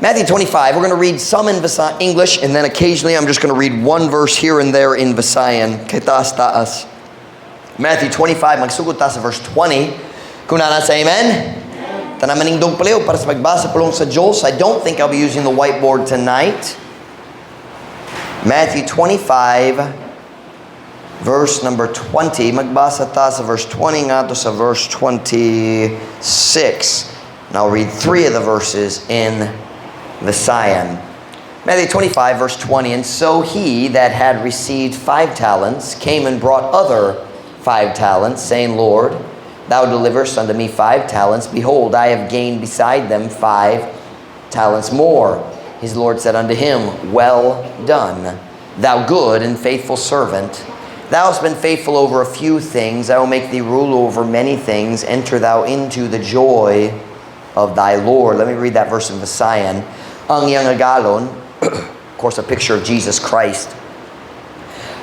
Matthew 25, we're going to read some in English, and then occasionally I'm just going to read one verse here and there in Visayan. Kay taas. Matthew 25, magsugod ta sa verse 20. Kung nasa amen? Tanamaning dong paliw para sa pagbasa pulong sa Diyos. I don't think I'll be using the whiteboard tonight. Matthew 25, verse number 20. Magbasa ta sa verse 20 nga to sa verse 26. And I'll read 3 of the verses in Visayan. Matthew 25, verse 20. And so he that had received 5 talents came and brought other 5 talents, saying, Lord, thou deliverest unto me 5 talents. Behold, I have gained beside them 5 talents more. His Lord said unto him, Well done, thou good and faithful servant. Thou hast been faithful over a few things. I will make thee rule over many things. Enter thou into the joy of thy Lord. Let me read that verse in Visayan. Ang iyang agalon, of course a picture of Jesus Christ.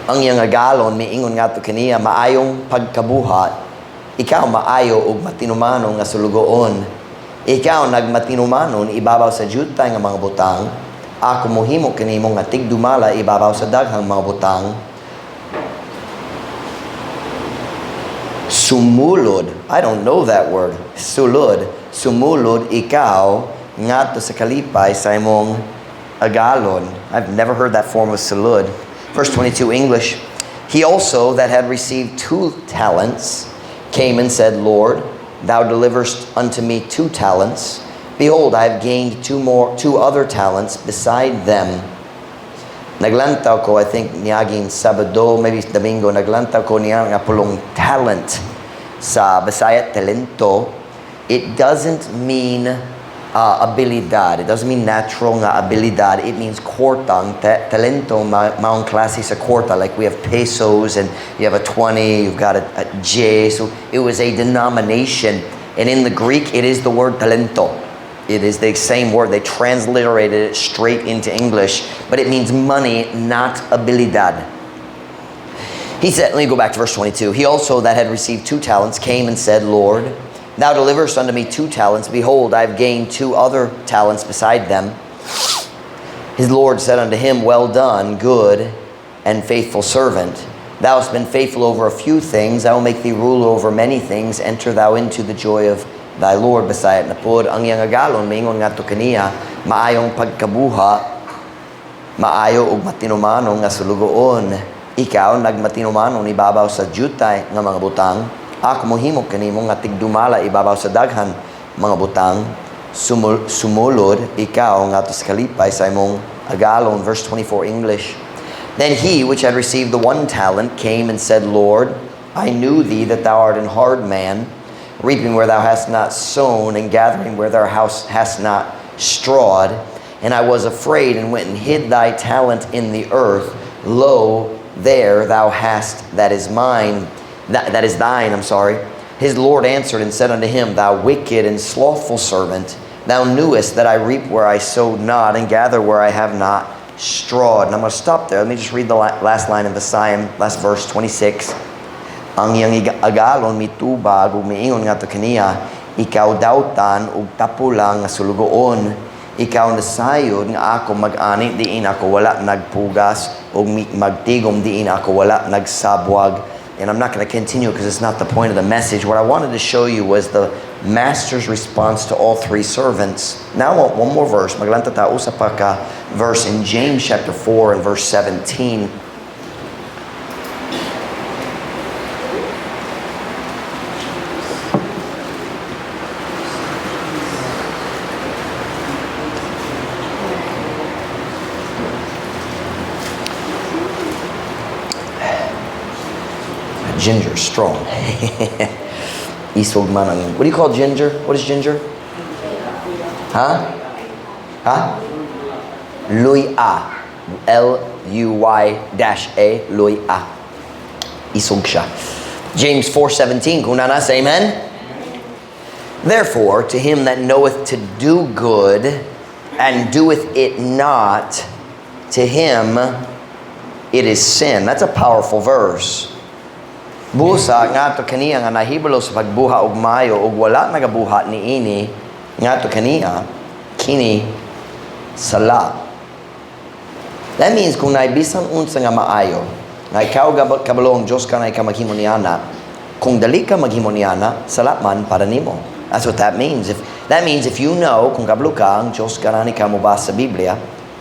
Ang iyang agalon, miingon nga to kaniya, maayong pagkabuhat. Ikaw maayo ug matinumanon nga sulugoon. Ikaw nagmatinumanon ibabaw sa jutay nga mga butang. Ako mohimo kanimo nga tigdumala ibabaw sa daghang mga butang. Sumulod, I don't know that word. Sumulod ikaw ngadto sa kalipay sa imong agalon. I've never heard that form of sulud. Verse 22, English. He also that had received 2 talents came and said, Lord, thou deliverest unto me 2 talents. Behold, I have gained 2 other talents beside them. Naglantaw ko, I think niyaging Sabado, maybe Domingo, naglantaw ko niya nga pulong talent sa Bisaya talento. It doesn't mean abilidad. It doesn't mean natural nga abilidad. It means kwartang. Talento, maong klase sa kwarta. Like we have pesos and you have a 20, you've got a J. So it was a denomination. And in the Greek, it is the word talento. It is the same word. They transliterated it straight into English. But it means money, not abilidad. He said, let me go back to verse 22. He also that had received 2 talents came and said, Lord, thou deliverest unto me 2 talents. Behold, I have gained 2 other talents beside them. His Lord said unto him, Well done, good and faithful servant. Thou hast been faithful over a few things. I will make thee rule over many things. Enter thou into the joy of thy Lord. Besayat na pod, ang iyang agalon, maingon nga to kaniya, maayong pagkabuha, maayo ug matinumanon nga sulugoon. Ikaw, nagmatinumanon ibabaw sa jutay nga mga butang. Ako mohimo kanimo nga tigdumala ibabaw sa daghan mga butang. Sumulod ikaw nga to sa kalipay sa imong agalon. Verse 24 English. Then he which had received the 1 talent came and said, Lord, I knew thee that thou art an hard man, reaping where thou hast not sown, and gathering where thou hast not strawed. And I was afraid, and went and hid thy talent in the earth. Lo, there thou hast that is mine. That is thine, His Lord answered and said unto him, Thou wicked and slothful servant, thou knewest that I reap where I sowed not, and gather where I have not strawed. And I'm going to stop there. Let me just read the last line of Visayan, last verse, 26. Ang iyang agalon mitubag ug miingon nga to kaniya, ikaw dawtan ug tapulang nga sulugoon. Ikaw nasayod nga ako mag-ani diin ako wala nagpugas ug magtigom diin ako wala nagsabwag. And I'm not going to continue because it's not the point of the message. What I wanted to show you was the master's response to all 3 servants. Now I want one more verse. Maglanta ta usa pa ka verse in James chapter 4 and verse 17. Ginger, strong. Isog man ang... What do you call ginger? What is ginger? Huh? Luy-a. L-U-Y-A. Luy-a. Isog siya. James 4:17. Kung nanas, amen? Therefore, to him that knoweth to do good, and doeth it not, to him it is sin. That's a powerful verse. Busa nga to kaniya nga nahibalo sa pagbuha og maayo og wala nagabuha niini nga to kaniya kini sala. That means kung naibisan unsa nga maayo, nga ikaw kabalong Diyos ka na ikaw maghimo niana, kung dali ka maghimo niana, sala man para nimo. That's what that means. That means if you know, kung kabalo ka, ang Diyos ka na ikaw mo ba sa Biblia,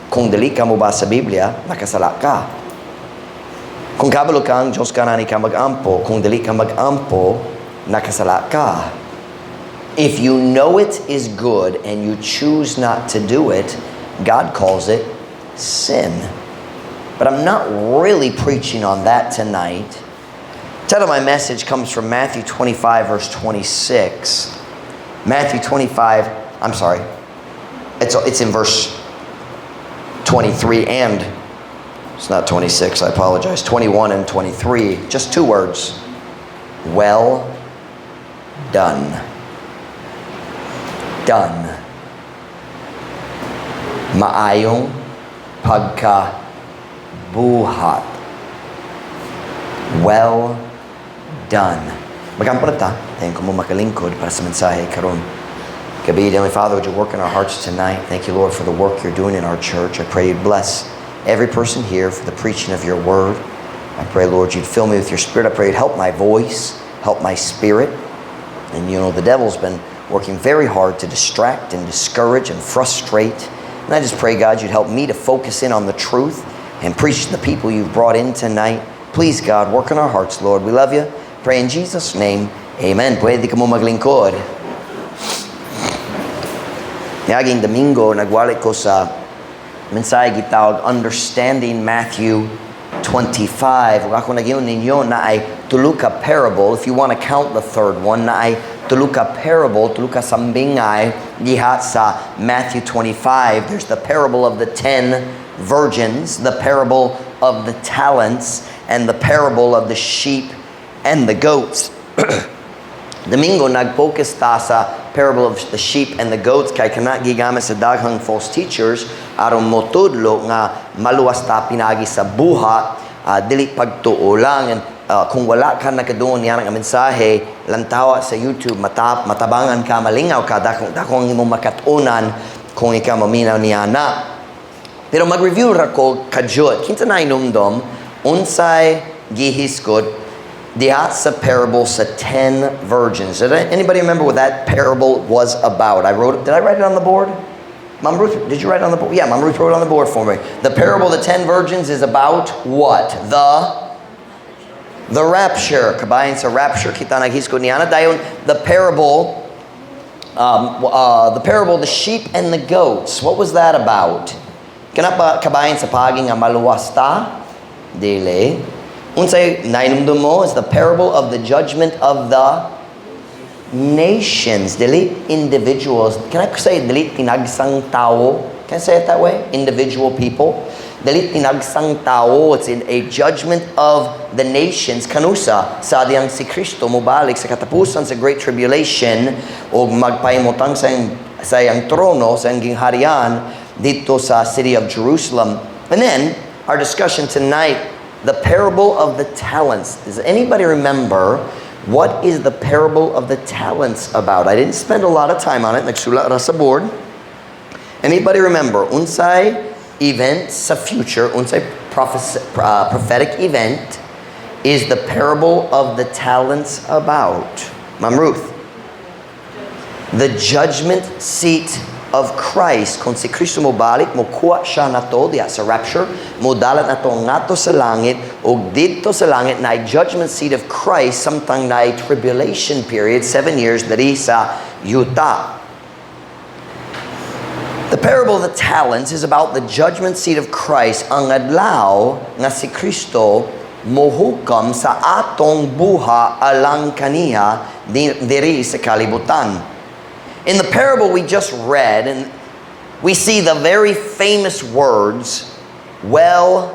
kung dali ka mo ba sa Biblia, nakasala ka. Kung kabalo ka, ang Diyos ka na ikaw mag-ampo, kung dali ka mag-ampo, nakasala ka. If you know it is good and you choose not to do it, God calls it sin. But I'm not really preaching on that tonight. The title of my message comes from Matthew 25, verse 26. Matthew 25, I'm sorry. It's in verse 23 and, it's not 26, I apologize, 21 and 23. Just two words. Well done. Done. Maayong pagkabuhat. Well done. Magamprata. Thank you mo makalingkod para sa mensahe karon. Gabi, Heavenly Father, would you work in our hearts tonight? Thank you, Lord, for the work you're doing in our church. I pray you'd bless every person here for the preaching of your word. I pray, Lord, you'd fill me with your spirit. I pray you'd help my voice, help my spirit. And you know, the devil's been working very hard to distract and discourage and frustrate. And I just pray, God, you'd help me to focus in on the truth and preach to the people you've brought in tonight. Please, God, work in our hearts, Lord. We love you. Pray in Jesus' name. Amen. Pwede ka mo maglingkod. Naging Domingo, nagwalik ko sa mensahe gitawag Understanding Matthew 25. Ako nagyon ninyo na ay tuluka parable. If you want to count the third one, na ay tuluka parable, tuluka sambingay diha sa Matthew 25. There's the parable of the 10 virgins, the parable of the talents, and the parable of the sheep and the goats. Domingo, nag-focus ta sa parable of the sheep and the goats kay kana gigamit sa daghang false teachers aron motudlo nga maluwas ta pinagi sa buhat, dili pagtuo lang. Kung wala ka nakadoon yan ang mensahe, lantawa sa YouTube, matabangan ka, malingaw ka, dakong imong makatunan kung ikaw maminaw niya na. Pero mag-review ra ko kajut. Kinsa na inumdom, unsay gihiskot diha sa parable sa 10 virgins. Anybody remember what that parable was about? Did I write it on the board? Mom Ruth, did you write it on the board? Yeah, Mom Ruth wrote it on the board for me. The parable of the 10 virgins is about what? The rapture. Kabayan sa rapture, kita naghiskot niya na dayon the parable of the sheep and the goats. What was that about? Kana pa kabayan sa pagi nga maluwas ta? Dili. Unsay nainumdum mo is the parable of the judgment of the nations. Dili individuals. Can I say dili tinagsang tao? Can I say it that way? Individual people. Dili tinagsang tao. It's in a judgment of the nations. Kanusa sa diyang si Kristo mubalik sa katapusan sa Great Tribulation o magpaimutang sa iyang trono, sa iyang gingharian dito sa city of Jerusalem. And then, our discussion tonight, the parable of the talents. Does anybody remember what is the parable of the talents about? I didn't spend a lot of time on it. Nagsulat ra sa board. Anybody remember? Unsay event sa future, unsay prophetic event is the parable of the talents about? Ma'am Ruth. The judgment seat of Christ. Kung si Kristo mo balik, mo kuha siya na to diya sa rapture, mo dalat na to ngato sa langit, o dito sa langit na judgment seat of Christ, samtang na tribulation period, 7 years, dari sa yuta. The parable of the talents is about the judgment seat of Christ, ang adlaw nga si Kristo mohukam sa atong buha alang kaniya diri sa kalibutan. In the parable we just read, and we see the very famous words, "Well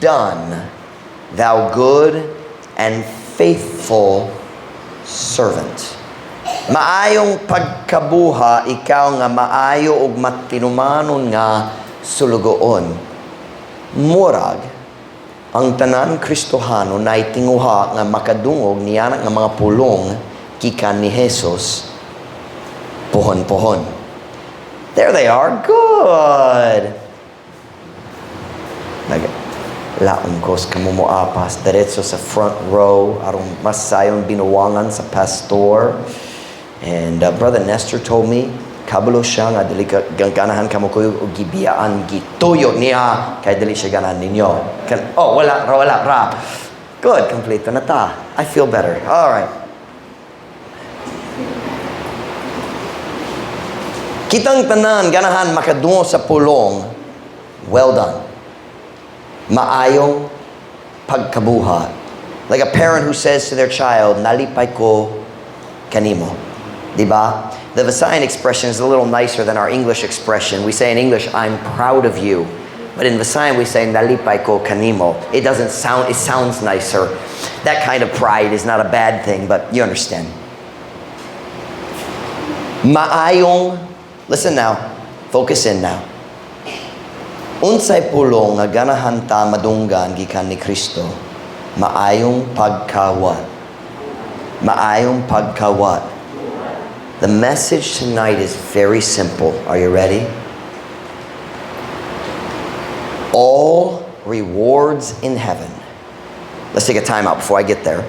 done, thou good and faithful servant." Maayong pagkabuha, ikaw nga maayo ug matinumanon nga sulugoon. Murag, ang tanan Kristohano na itinguha nga makadungog niya nga mga pulong kikan ni Jesus pohon-pohon. There they are. Good. Laong kos kamumoapas diretso sa front row aron masayon binuwangan sa pastor. And Brother Nestor told me, kabalo siya nga dili ganahan kamo ko og gibiyaan gituyo niya kay dili siya ganahan ninyo. Wala ra. Good, kompleto na ta. I feel better. All right. Kitang tanan ganahan makadungo sa pulong. Well done. Maayong pagkabuhat. Like a parent who says to their child, nalipay ko kanimo. Diba? The Visayan expression is a little nicer than our English expression. We say in English, I'm proud of you. But in Visayan, we say, nalipay ko kanimo. It sounds nicer. That kind of pride is not a bad thing, but you understand. Maayong, listen now, focus in now. Unsay pulong nga ganahan ta madunggan gikan ni Kristo, maayong pagkawat. Maayong pagkawat. The message tonight is very simple. Are you ready? All rewards in heaven. Let's take a time out before I get there.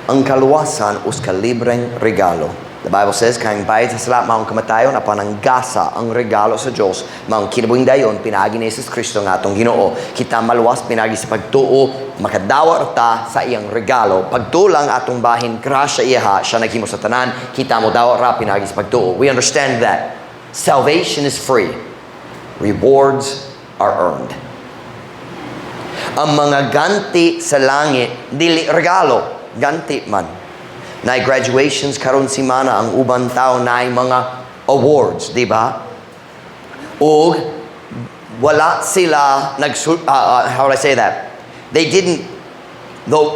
Ang kaluwasan us kalibreng regalo. The Bible says, kayang bayad sa sala, maong kamatayon, apananggasa ang regalo sa Diyos. Maong kinabuing dayon, pinagi ni Jesus Kristo nga atong Ginoo. Kita maluwas, pinagi sa pagtuo, makadawa ta sa iyang regalo. Pagtulang atong bahin, grasya iyaha, siya naghimo sa tanan, kita mo dawa ra, pinagi sa pagtuo. We understand that. Salvation is free. Rewards are earned. Ang mga ganti sa langit, dili regalo, ganti man. Na graduations karon si mana ang ubang tao na mga awards, di ba? O wala sila how do I say that? The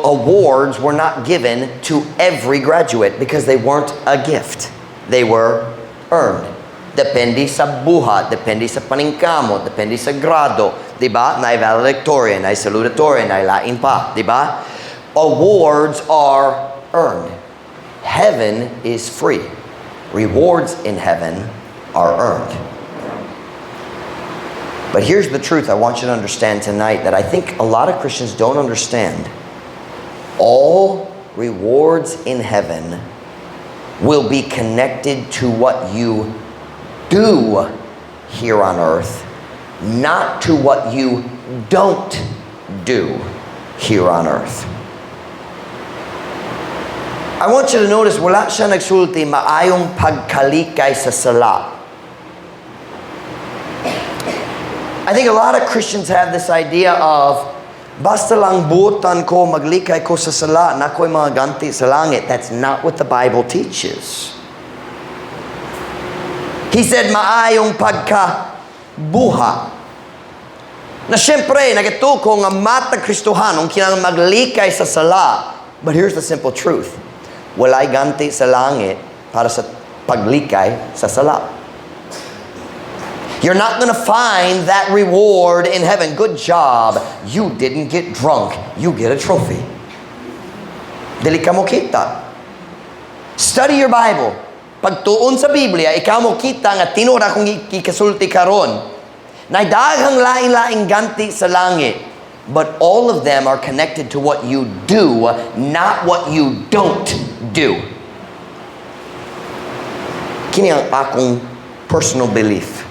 awards were not given to every graduate because they weren't a gift. They were earned. Depende sa buhat, depende sa paningkamot, depende sa grado, di ba? Na valedictorian, na salutatorian, na lain pa, di ba? Awards are earned. Heaven is free. Rewards in heaven are earned. But here's the truth I want you to understand tonight that I think a lot of Christians don't understand. All rewards in heaven will be connected to what you do here on earth, not to what you don't do here on earth. I want you to notice, wala siya nagsulti maayong pagkalikay sa sala. I think a lot of Christians have this idea of, basta lang buutan ko, maglikay ko sa sala, na ko'y mga ganti sa langit. That's not what the Bible teaches. He said, maayong pagkabuha. Na siyempre, nagatuko nga mata Kristohanong kinang maglikay sa sala. But here's the simple truth. Walay ganti sa langit para sa paglikay sa sala. You're not going to find that reward in heaven. Good job. You didn't get drunk. You get a trophy. Dili ka mo kita. Study your Bible. Pagtuon sa Biblia, ikaw mo kita nga tinura kung ikasulti karon. Na daghang lain-laing ganti sa langit. But all of them are connected to what you do, not what you don't do. Kini ang akong personal belief.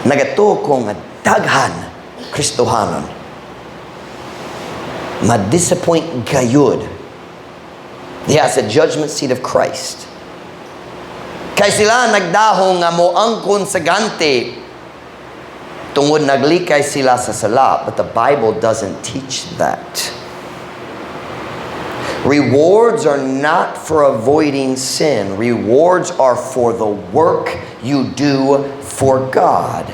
Nagato ko nga daghan Kristohanon. Ma-disappoint gayud. Diha sa judgment seat of Christ. Kay sila nagdahong nga moangkon sa ganti. Tungod naglikay sila sa sala, but the Bible doesn't teach that. Rewards are not for avoiding sin. Rewards are for the work you do for God.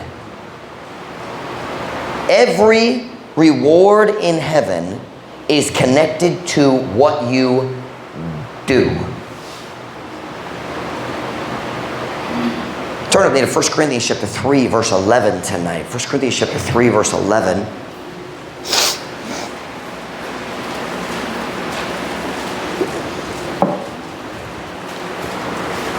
Every reward in heaven is connected to what you do. Turn with me to 1 Corinthians chapter 3, verse 11 tonight. 1 Corinthians chapter 3, verse 11.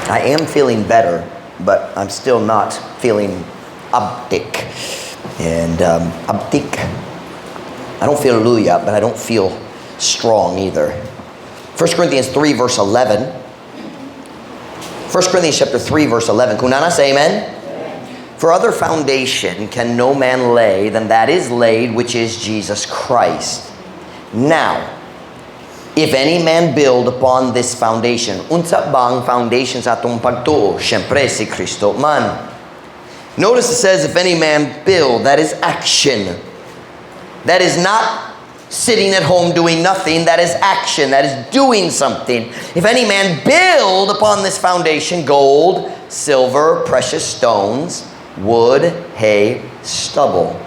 I am feeling better, but I'm still not feeling abtik. And abtik, I don't feel hallelujah, but I don't feel strong either. 1 Corinthians 3 verse 11. 1 Corinthians chapter 3 verse 11. Kunana, say amen. For other foundation can no man lay than that is laid, which is Jesus Christ. Now, if any man build upon this foundation, unsa bang foundation sa atong pagtuo? Syempre si Kristo man. Notice it says, if any man build, that is action. That is not sitting at home doing nothing. That is action. That is doing something. If any man build upon this foundation, gold, silver, precious stones, wood, hay, stubble.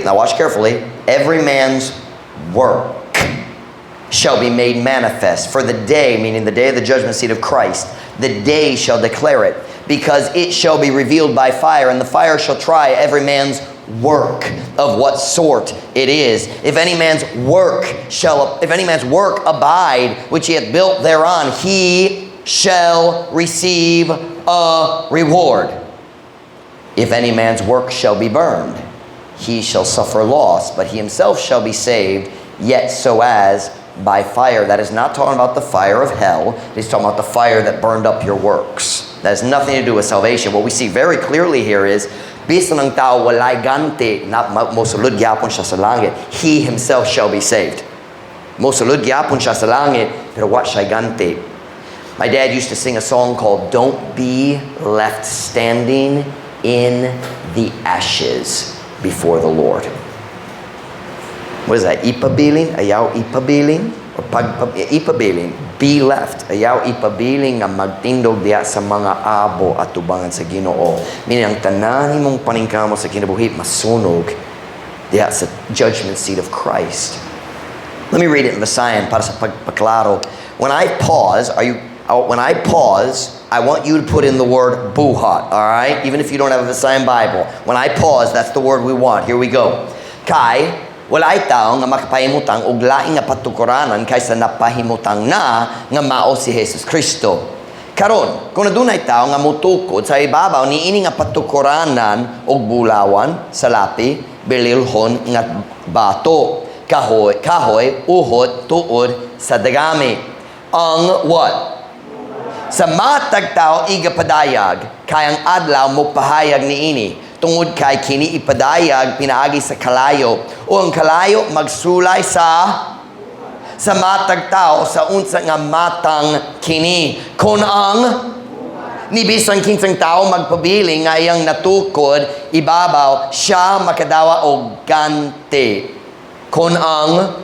Now watch carefully. Every man's work shall be made manifest. For the day, meaning the day of the judgment seat of Christ, the day shall declare it, because it shall be revealed by fire, and the fire shall try every man's work of what sort it is. If any man's work abide, which he hath built thereon, he shall receive a reward. If any man's work shall be burned, he shall suffer loss, but he himself shall be saved, yet so as by fire. That is not talking about the fire of hell. He's talking about the fire that burned up your works. That has nothing to do with salvation. What we see very clearly here is, bisa ng tao walay ganti, na mosulod gyapon siya sa langit, he himself shall be saved. Mosulod gyapon siya sa langit, pero what siya ganti? My dad used to sing a song called "Don't Be Left Standing in the Ashes Before the Lord." What is that? Ipabiling? Ayaw ipabiling? Or ipabiling? Be left. Ayaw ipabiling nga magtindog diya sa mga abo at tubangan sa Ginoo. Meaning, ang tanan mong paningkamo sa kinabuhi masunog diya sa judgment seat of Christ. Let me read it in Visayan para sa pagpaklaro. When I pause, I want you to put in the word buhat, all right? Even if you don't have a Visayan Bible. When I pause, that's the word we want. Here we go. Kay, walay tao nga makapahimutang og laing nga patukuranan kaysa napahimutang na nga mao si Jesus Kristo. Karon, kung adunay tao nga mutukod sa ibabaw niini nga patukuranan og bulawan, salapi, bililhon nga bato, kahoy, uhod, tuod sa dagami. Ang what? Sa matag tao igapadayag, kayang adlaw mo pahayag niini. Tungod kay kini ipadayag pinaagi sa kalayo, o ang kalayo magsulay sa matag tao sa unsa nga matang kini. Kun ang ni bisan kinsang tao magpabiling nga iyang natukod ibabaw, siya makadawa og ganti. Kun ang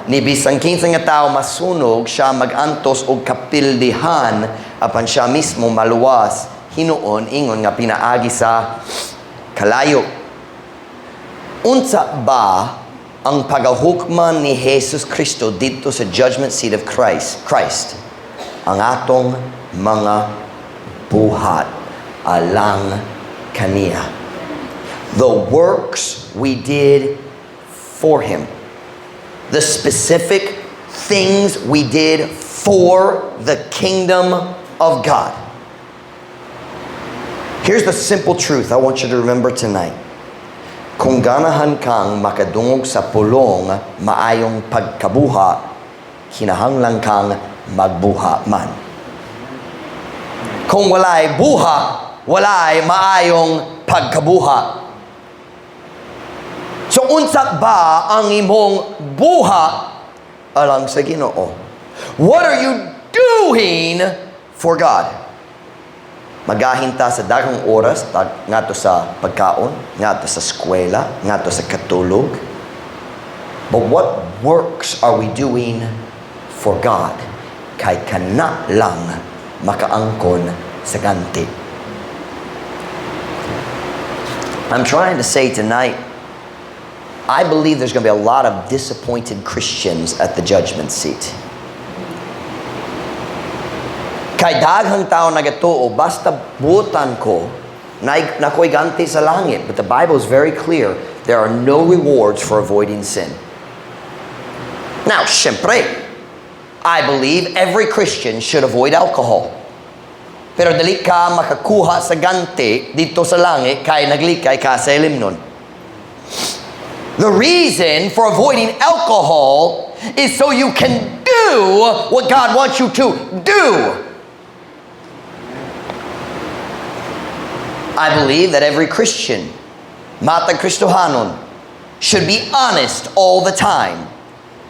ni bisan kinsang nga tao masunog, siya magantos og kapildihan apan siya mismo maluwas. Hinuon ingon nga pinaagi sa kalayo. Unsa ba ang pagahukman ni Jesus Kristo dito sa judgment seat of Christ? Ang atong mga buhat alang kaniya. The works we did for Him. The specific things we did for the kingdom of God. Here's the simple truth I want you to remember tonight. Kung ganahan kang makadungog sa pulong maayong pagkabuha, kinahanglan kang magbuha man. Kung walay buha, walay maayong pagkabuha. So unsa ba ang imong buha alang sa Ginoo? What are you doing for God? Magahinta sa daghang oras ngadto sa pagkaon, ngadto sa eskwela, ngadto sa katulog. But what works are we doing for God? Kay kana lang makaangkon sa ganti. I'm trying to say tonight, I believe there's going to be a lot of disappointed Christians at the judgment seat. Kay daghang tao nagatuo, basta butan ko, nakoy ganti sa langit. But the Bible is very clear, there are no rewards for avoiding sin. Now, syempre, I believe every Christian should avoid alcohol. pero dili ka makakuha sa ganti dito sa langit kay naglikay ka sa ilim nun. The reason for avoiding alcohol is so you can do what God wants you to do. I believe that every Christian, matag Kristohanon, should be honest all the time.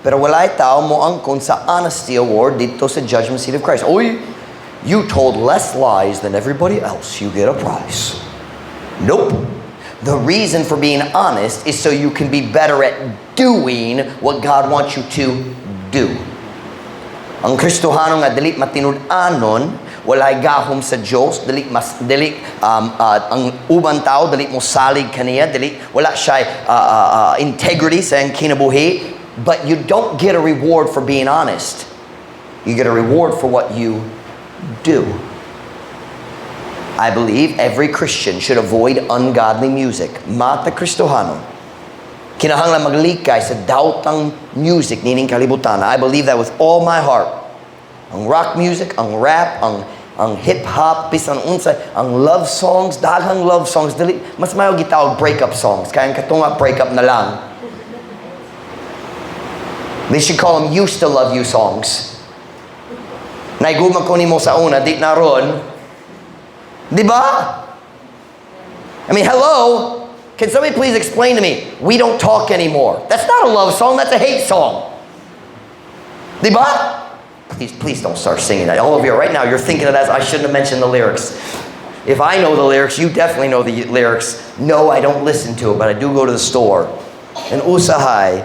Pero walay tao mo angkon sa honesty award dito sa judgment seat of Christ. Oy, you told less lies than everybody else, you get a prize. Nope. The reason for being honest is so you can be better at doing what God wants you to do. Ang Kristohanon nga dili matinud-anon, walay gahom sa Dios, ang ubang tao dili mo salig kaniya, wala siya integrity sa ang kinabuhi, but you don't get a reward for being honest. You get a reward for what you do. I believe every Christian should avoid ungodly music. Mata Kristohanon. Kinahanglan maglikay sa daotang music nining kalibutan. I believe that with all my heart. Ang rock music, ang rap, ang hip-hop, bisan unsay, ang love songs, daghang love songs, dili, mas mayo gitawag breakup songs. Kaya ang katunga breakup na lang. They should call them used to love you songs. Naiguma ko nimo sa una, di na ron. Diba? I mean, hello? Can somebody please explain to me? We don't talk anymore. That's not a love song, that's a hate song. Diba? Please don't start singing that. All of you right now, you're thinking of that. I shouldn't have mentioned the lyrics. If I know the lyrics, you definitely know the lyrics. No, I don't listen to it, but I do go to the store. And usahay,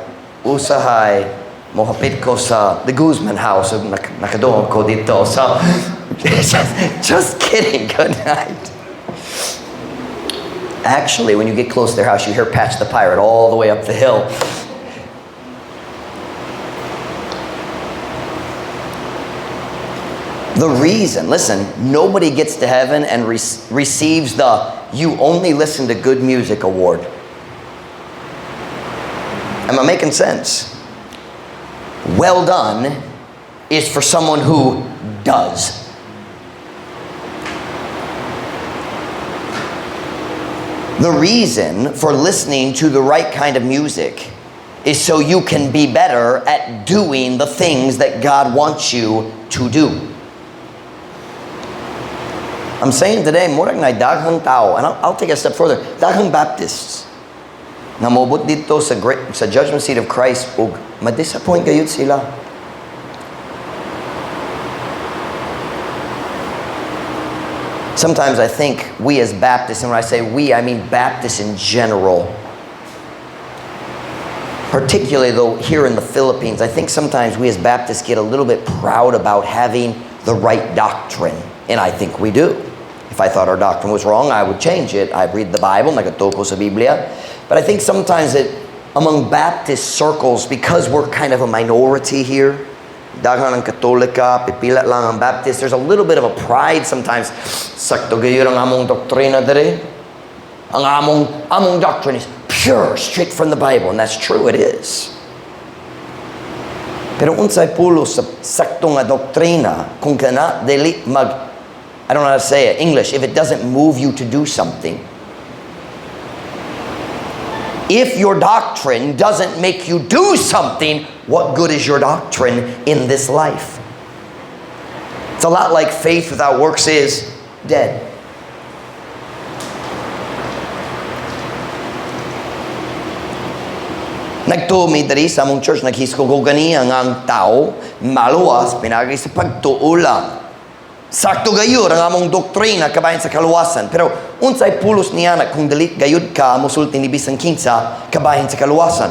mohapit ko sa the Guzman house, nakadoon ko dito. So, just kidding, good night. Actually, when you get close to their house, you hear Patch the Pirate all the way up the hill. The reason, listen, nobody gets to heaven and receives the "you only listen to good music" award. Am I making sense? Well done is for someone who does. The reason for listening to the right kind of music is so you can be better at doing the things that God wants you to do. I'm saying today, murag na daghang tao, and I'll take a step further, daghang Baptists na mobot dito sa judgment seat of Christ ug ma-disappoint gayud sila. Sometimes I think we as Baptists, and when I say we, I mean Baptists in general, particularly though here in the Philippines, I think sometimes we as Baptists get a little bit proud about having the right doctrine, and I think we do. If I thought our doctrine was wrong, I would change it. I'd read the Bible, nagatoko sa Biblia. But I think sometimes that among Baptist circles, because we're kind of a minority here, daghan ang Katolika, pipila lang ang Baptist, there's a little bit of a pride sometimes. Sakto gayon ang among doktrina dere. Ang among doctrine is pure, straight from the Bible, and that's true, it is. Pero unsay pulo sa sakto nga doktrina kung kana dili I don't know how to say it, English, if it doesn't move you to do something. If your doctrine doesn't make you do something, what good is your doctrine in this life? It's a lot like faith without works is dead. Nagtumi diri sa among church, naghiskogo ganiya nga ang tao, maluwas, pinagay sa pagtuulang. Sakto gayud ang among doktrina kabahin sa kaluwasan. Pero unsay pulos niya na kung dalit gayud ka musulti ni bisan kinsa kabahin sa kaluwasan.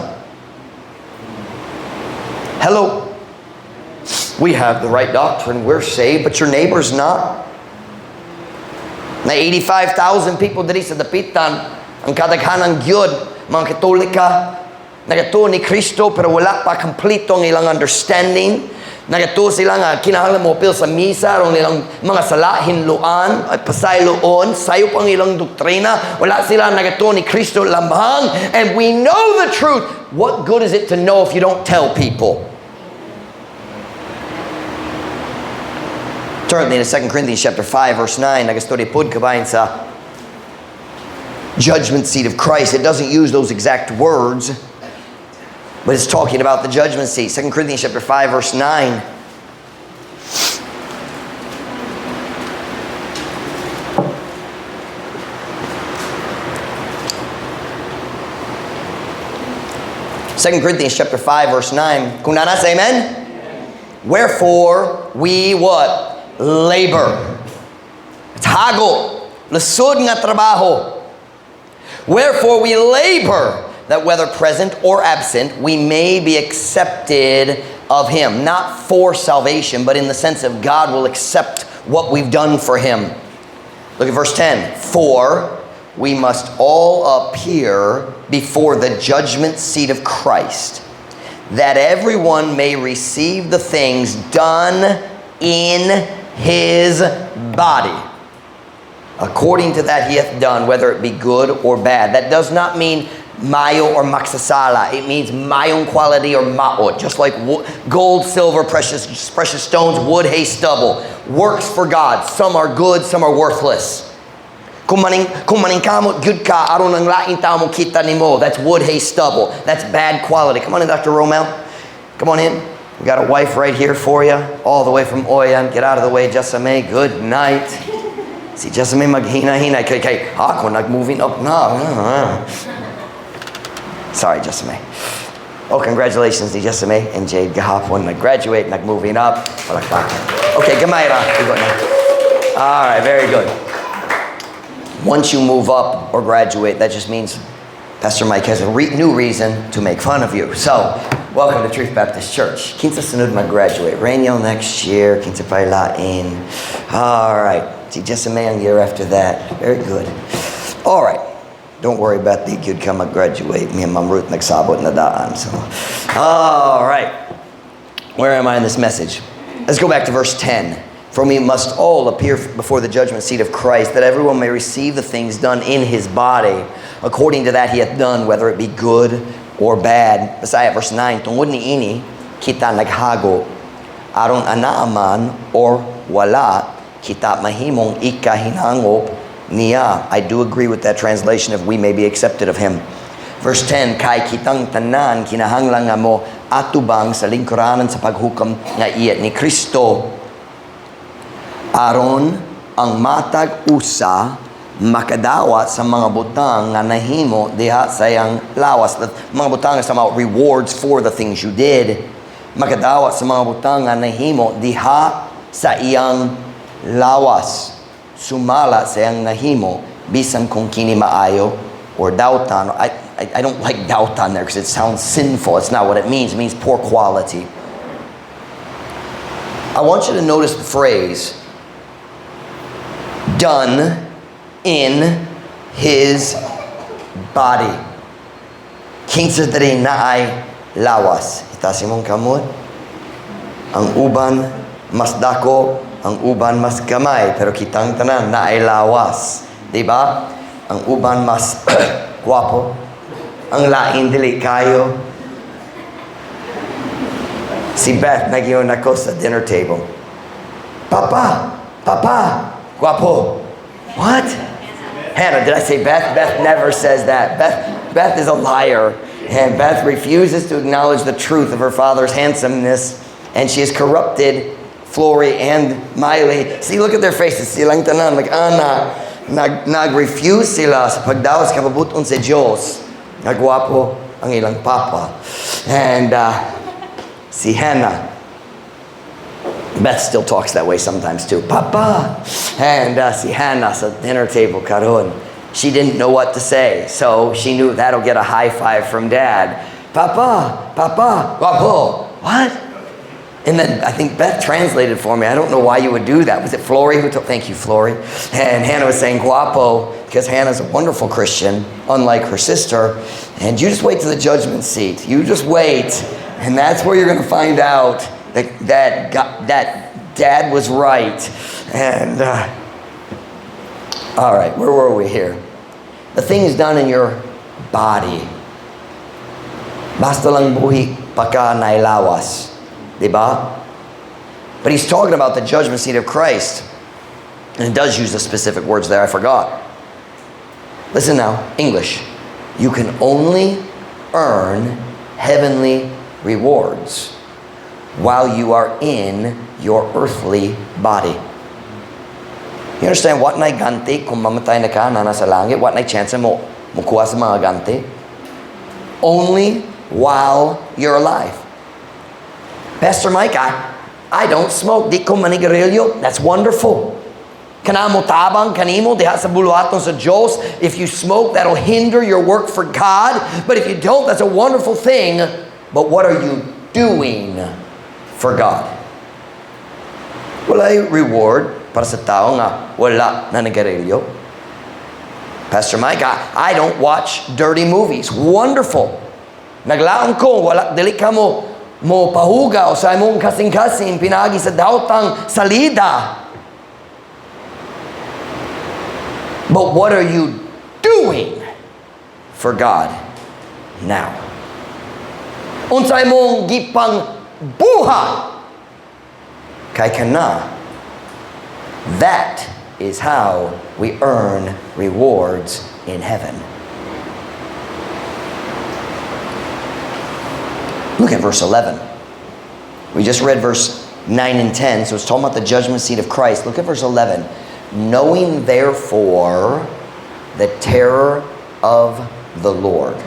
Hello. We have the right doctrine. We're saved, but your neighbor's not. Na 85,000 people diri sa dapitan, ang kadaghanang gyud mga Katolika, nagato ni Kristo pero wala pa kompleto ang ilang understanding. Nagato sila nga kinahanglan mo apil sa misa aron nilang mga sala hinluan at pasayloon sayo pang ilang doktrina, wala sila nagato ni Kristo lambang, and we know the truth. What good is it to know if you don't tell people? Turn me to 2 Corinthians chapter 5, verse 9. Nagastorya pod kabayan sa judgment seat of Christ. It doesn't use those exact words, but it's talking about the judgment seat. 2 Corinthians chapter 5, verse 9. Second Corinthians chapter 5, verse 9. Kung nanas, amen? Wherefore we what? Labor. Tago. Lusod nga trabaho. Wherefore we labor, that whether present or absent, we may be accepted of Him. Not for salvation, but in the sense of God will accept what we've done for Him. Look at verse 10. For we must all appear before the judgment seat of Christ, that everyone may receive the things done in his body, according to that he hath done, whether it be good or bad. That does not mean mayo or maksasala. It means mayong quality or maot. Just like gold, silver, precious stones, wood, hay, stubble. Works for God. Some are good, some are worthless. Kung maning kamot good ka, aron ang laing tao mo kita nimo. That's wood, hay, stubble. That's bad quality. Come on in, Dr. Romel. Come on in. We got a wife right here for you, all the way from Oyan. Get out of the way, Jessamay. Good night. Si Jessamay maghina-hina. Kay ako nag-moving up na. Sorry, Jessamay. Oh, congratulations to Jessamay and Jade gahapon. Nag-graduate, nag-moving up. Palakpakan. Okay, gamay ra. All right, very good. Once you move up or graduate, that just means Pastor Mike has a new reason to make fun of you. So, welcome to Truth Baptist Church. Kinsa sunod mag-graduate. Renyo next year. Kinsa pailain. All right. Si Jessamay ang year after that. Very good. All right. Don't worry about the good ka mag-graduate. Me and Ma'am Ruth nagsabot na daan. So, all right. Where am I in this message? Let's go back to verse 10. For we must all appear before the judgment seat of Christ, that everyone may receive the things done in his body, according to that he hath done, whether it be good or bad. Bisaya, verse 9, tungod ni ini, kita naghago, aron anaaman or wala, kita mahimong ikahinangop niya. I do agree with that translation of we may be accepted of him. Verse 10, kay kitang tanan, kinahanglang nga mo atubang sa lingkuranan sa paghukam nga iyat ni Kristo, aron ang matag usa makadawat sa mga butang nga nahimo diha sa iyang lawas. The mga butang is about rewards for the things you did. Makadawat sa mga butang nga nahimo diha sa iyang lawas. Sumala sa iyang nahimo bisan kung kini maayo or dautan. I don't like dautan there because it sounds sinful. It's not what it means. It means poor quality. I want you to notice the phrase done in his body. Kinsa diri naay lawas. Itasin mong kamot. Ang uban mas dako, ang uban mas gamay, pero kitang tanan naay lawas. Diba? Ang uban mas guwapo, ang lain dili kayo. Si Beth nagyon ako sa dinner table. Papa, guapo. What? Hannah, did I say Beth? Beth never says that. Beth is a liar. And Beth refuses to acknowledge the truth of her father's handsomeness. And she has corrupted Flory and Miley. See, look at their faces. Silang tanan. Like, nag-refuse sila sa pagdaos kapabuton sa Diyos. Nagwapo ang ilang papa. And si Hannah, Beth still talks that way sometimes too. Papa! And si Hannah sa dinner table karon, she didn't know what to say. So she knew that'll get a high five from Dad. Papa! Guapo! What? And then I think Beth translated for me. I don't know why you would do that. Was it Flory who told? Thank you, Flory. And Hannah was saying guapo because Hannah's a wonderful Christian, unlike her sister. And you just wait to the judgment seat. You just wait. And that's where you're going to find out that Dad was right. And all right, where were we here? The things done in your body. Basta lang buhi pa ka nailawas. Diba? But he's talking about the judgment seat of Christ. And it does use the specific words there, I forgot. Listen now, English. You can only earn heavenly rewards while you are in your earthly body. You understand what na ganti kung mamatay na ka na nasa langit? What na chance mo makuha sa mga ganti? Only while you're alive. Pastor Mike, I don't smoke. Di ko manigarilyo. That's wonderful. Kanamo tabang kanimo diha sa buluhaton sa Diyos. If you smoke, that'll hinder your work for God. But if you don't, that's a wonderful thing. But what are you doing for God? Wala'y reward para sa tao nga wala na nagarilyo. Pastor Mike, I don't watch dirty movies. Wonderful. Naglaon ko, wala dili ka mo pahugaw sa imong kasing-kasing pinagi sa daotang salida. But what are you doing for God now? Unsay mong gipang buhay kay kana. That is how we earn rewards in heaven. Look at verse 11. We just read verse 9 and 10, so it's talking about the judgment seat of Christ. Look at verse 11. Knowing therefore the terror of the Lord.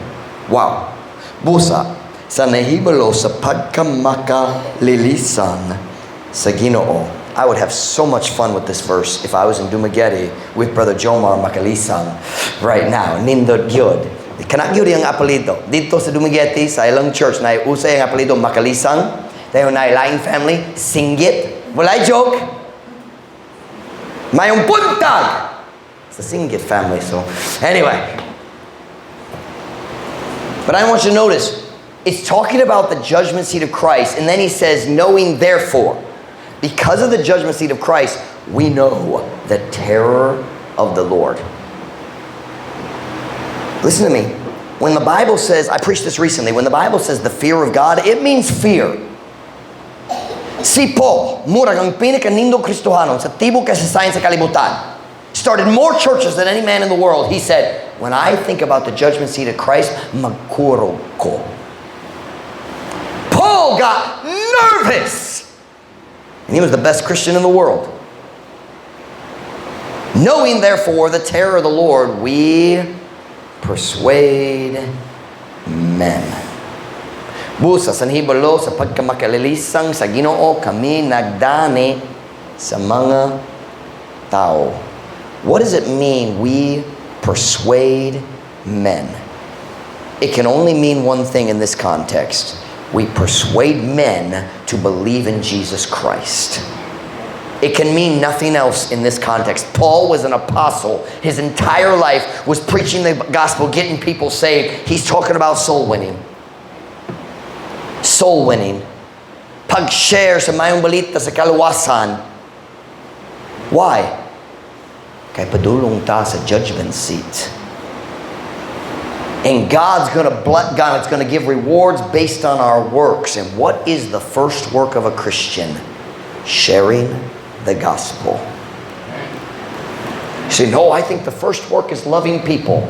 Wow. Busa, sa nahibalo sa pagkamakalilisan sa Ginoo. I would have so much fun with this verse if I was in Dumaguete with Brother Jomar Makalisang right now. Nindot yun. Kanak yun yung apelido. Dito sa Dumaguete, sa ilang church, na usay yung apelido Makalisang. Dahil na ilaing family, Singgit. Wala joke. Mayong puntag. It's the Singgit family, so anyway. But I want you to notice, it's talking about the judgment seat of Christ, and then he says, knowing therefore. Because of the judgment seat of Christ, we know the terror of the Lord. Listen to me. When the Bible says, I preached this recently, when the Bible says the fear of God, it means fear. Si Paul, murag ang pinakanindo Kristohanon sa tibok kasaysayan sa kalibutan, started more churches than any man in the world. He said, when I think about the judgment seat of Christ, magkurog ko. Paul got nervous. And he was the best Christian in the world. Knowing therefore the terror of the Lord, we persuade men. Busa sa nahibalo sa pagkamakalilisang sa Ginoo kami nagdani sa mga tao. What does it mean we persuade men? It can only mean one thing in this context. We persuade men to believe in Jesus Christ. It can mean nothing else in this context. Paul was an apostle. His entire life was preaching the gospel, getting people saved. He's talking about soul winning. Soul winning. Pag-share sa mayong balita sa kaluwasan. Why? Kaya padulong ta sa judgment seat. And God's going to give rewards based on our works. And what is the first work of a Christian? Sharing the gospel. You say, no, I think the first work is loving people.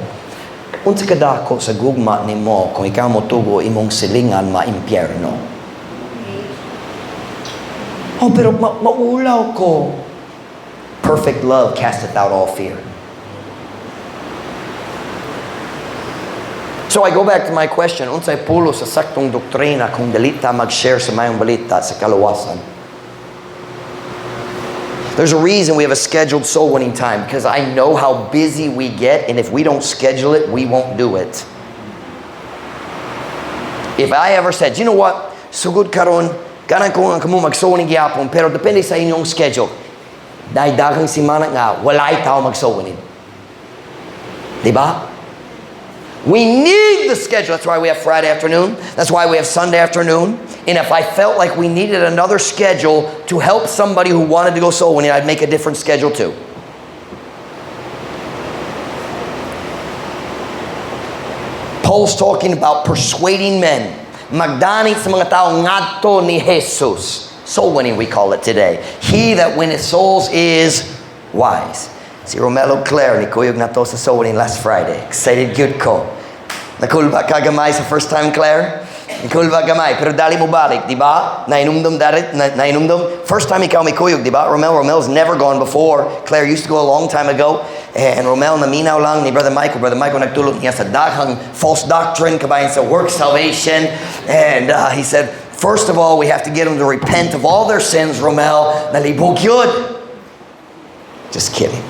Unsa kadako sa gugma nimo kung ikaw motugo imong silingan maimpyerno? Oh, pero maulaw ko. Perfect love casteth out all fear. So I go back to my question, unsay pulo sa saktong doktrina kung dalita mag-share sa mayong balita sa kaluwasan? There's a reason we have a scheduled soul winning time, because I know how busy we get, and if we don't schedule it, we won't do it. If I ever said, you know what, sugod karon, kanang ko nga kamo mag-soul winning gyapon, pero depende sa inyong schedule. Dahil daghang simana nga, walay tao mag-soul winning. Diba? We need the schedule. That's why we have Friday afternoon. That's why we have Sunday afternoon. And if I felt like we needed another schedule to help somebody who wanted to go soul winning, I'd make a different schedule too. Paul's talking about persuading men. Magdani sa mga tao ngadto ni Jesus Soul winning, we call it today. He that winneth souls is wise. Si Romelo Claire, ni kuyog na to sa soul winning last Friday. Excited good ko. Nakulba ka gamay sa first time, Claire? Nakulba gamay. Pero dali mo balik, di ba? Nainumdum darit, nainumdum. First time ikaw may kuyog, di ba? Romel's never gone before. Claire used to go a long time ago. And Romel naminaw lang ni Brother Michael. Brother Michael nagtulog niya sa daghang false doctrine, kabayan sa work salvation. And he said, first of all, we have to get them to repent of all their sins, Romel. Nalibog yun. Just kidding.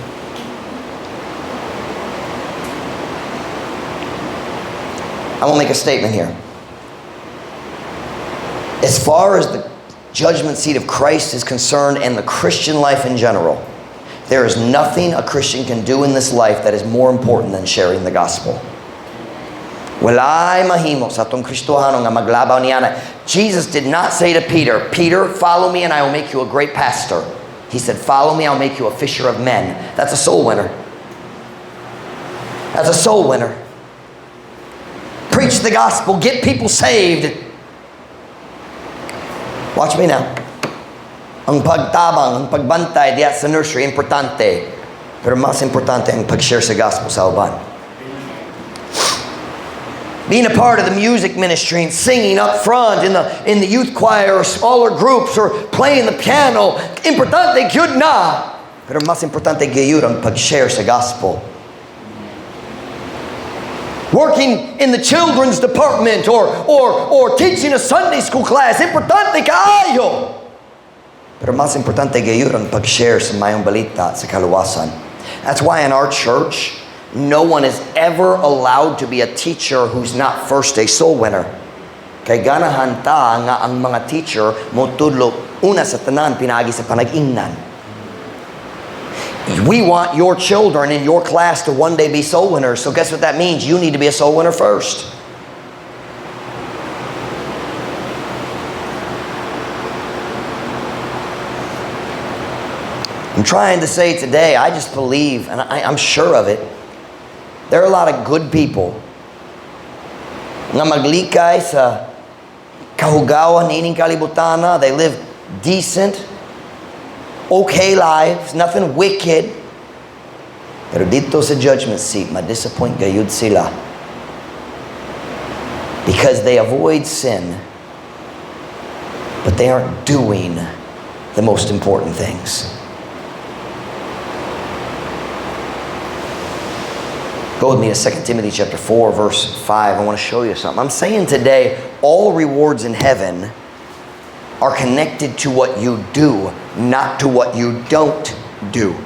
I will make a statement here. As far as the judgment seat of Christ is concerned and the Christian life in general, there is nothing a Christian can do in this life that is more important than sharing the gospel. Walay mahimo sa atong Kristohano nga maglabaw niya na. Jesus did not say to Peter, Peter, follow me and I will make you a great pastor. He said, follow me, I'll make you a fisher of men. That's a soul winner. That's a soul winner. Preach the gospel, get people saved. Watch me now. Ang pagtabang, ang pagbantay diya sa nursery, importante. Pero mas importante ang pag-share sa gospel sa uban. Being a part of the music ministry and singing up front in the youth choir or smaller groups or playing the piano, importante gyud na. Pero mas importante gyud ang pag-share sa gospel. Working in the children's department or teaching a Sunday school class, importante kaayo. Pero mas importante gyud ang pag-share sa mayong balita sa kaluwasan. That's why in our church, no one is ever allowed to be a teacher who's not first a soul winner. Kay ganahan ta nga ang mga teacher mo tudlo una sa tanan pinagi sa panag-ingnan. We want your children in your class to one day be soul winners. So guess what that means? You need to be a soul winner first. I'm trying to say today, I just believe, and I'm sure of it, there are a lot of good people nga maglikay sa kahugawan nining kalibutana. They live decent, okay lives, nothing wicked. Pero dito sa judgment seat, ma-disappoint gayud sila because they avoid sin, but they aren't doing the most important things. Go with me to 2 Timothy chapter 4, verse 5. I want to show you something. I'm saying today, all rewards in heaven are connected to what you do, not to what you don't do.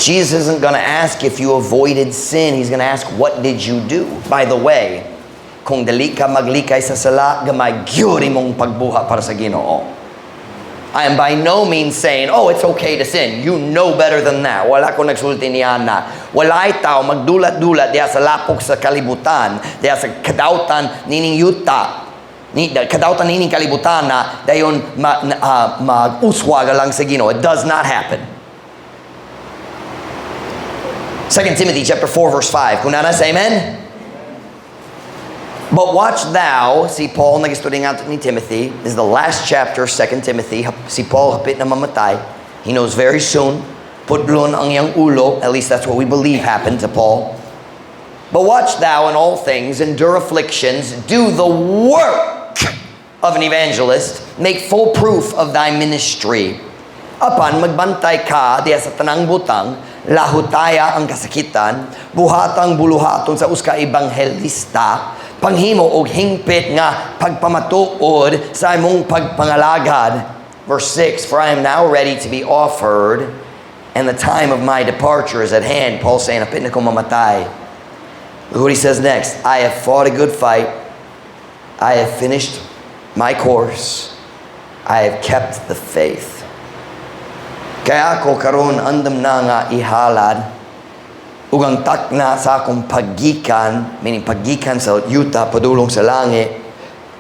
Jesus isn't going to ask if you avoided sin. He's going to ask, what did you do? By the way, kung dali ka maglikay sa sala, gamay gyud imong pagbuha para sa Ginoo. I am by no means saying, oh, it's okay to sin. You know better than that. Wala ko nagsulti niya na. Walay tao magdulat-dulat diya sa lapok sa kalibutan, diya sa kadautan nining yuta. Kadautan nining kalibutan na dayon mag-uswag lang sa Ginoo. It does not happen. 2 Timothy chapter 4 verse 5. Kung nana sa amen? But watch thou, si Paul nag-study nga ni Timothy, this is the last chapter, 2 Timothy, si Paul hapit na mamatay. He knows very soon, pudlon ang iyang ulo, at least that's what we believe happened to Paul. But watch thou in all things, endure afflictions, do the work of an evangelist, make full proof of thy ministry. Apan magbantay ka diya sa tanang butang, lahutaya ang kasakitan, buhatang buluhaton sa uska ebanghelista, panghimo og hingpit nga pagpamatuod sa imong pagpangalagad. Verse 6, for I am now ready to be offered, and the time of my departure is at hand. Paul saying, apit na ko mamatay. Look what he says next. I have fought a good fight. I have finished my course. I have kept the faith. Kaya ako karon andam na nga ihalad ugang takna sa akong paggikan, meaning paggikan sa yuta padulong sa langit.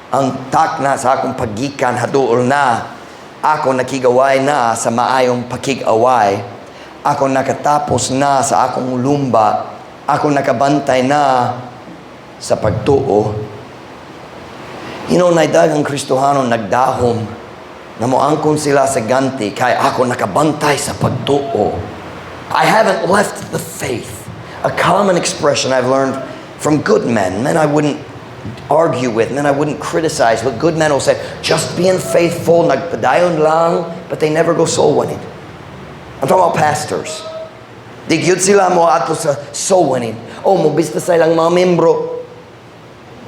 Ang takna sa akong paggikan haduol na. Ako nakigaway na sa maayong pakig-away. Ako nakatapos na sa akong lumba. Ako nakabantay na sa pagtuo. Naidagang Kristohano nagdahom na moangkon sila sa ganti kay ako nakabantay sa pagtuo. I haven't left the faith. A common expression I've learned from good men I wouldn't argue with, men I wouldn't criticize, but good men will say, just being faithful, nagpadayon lang, but they never go soul winning. I'm talking about pastors. Di gyud sila mo ato sa soul winning. Mo business sa ilang mga membro.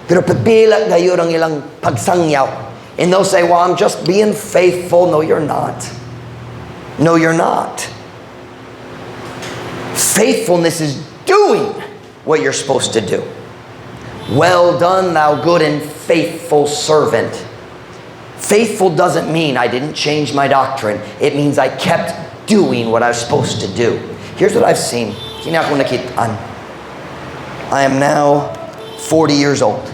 Pero pipila gayon ang ilang pagsangyaw. And they'll say, well, I'm just being faithful. No, you're not. No, you're not. Faithfulness is doing what you're supposed to do. Well done, thou good and faithful servant. Faithful doesn't mean I didn't change my doctrine. It means I kept doing what I was supposed to do. Here's what I've seen. I am now 40 years old.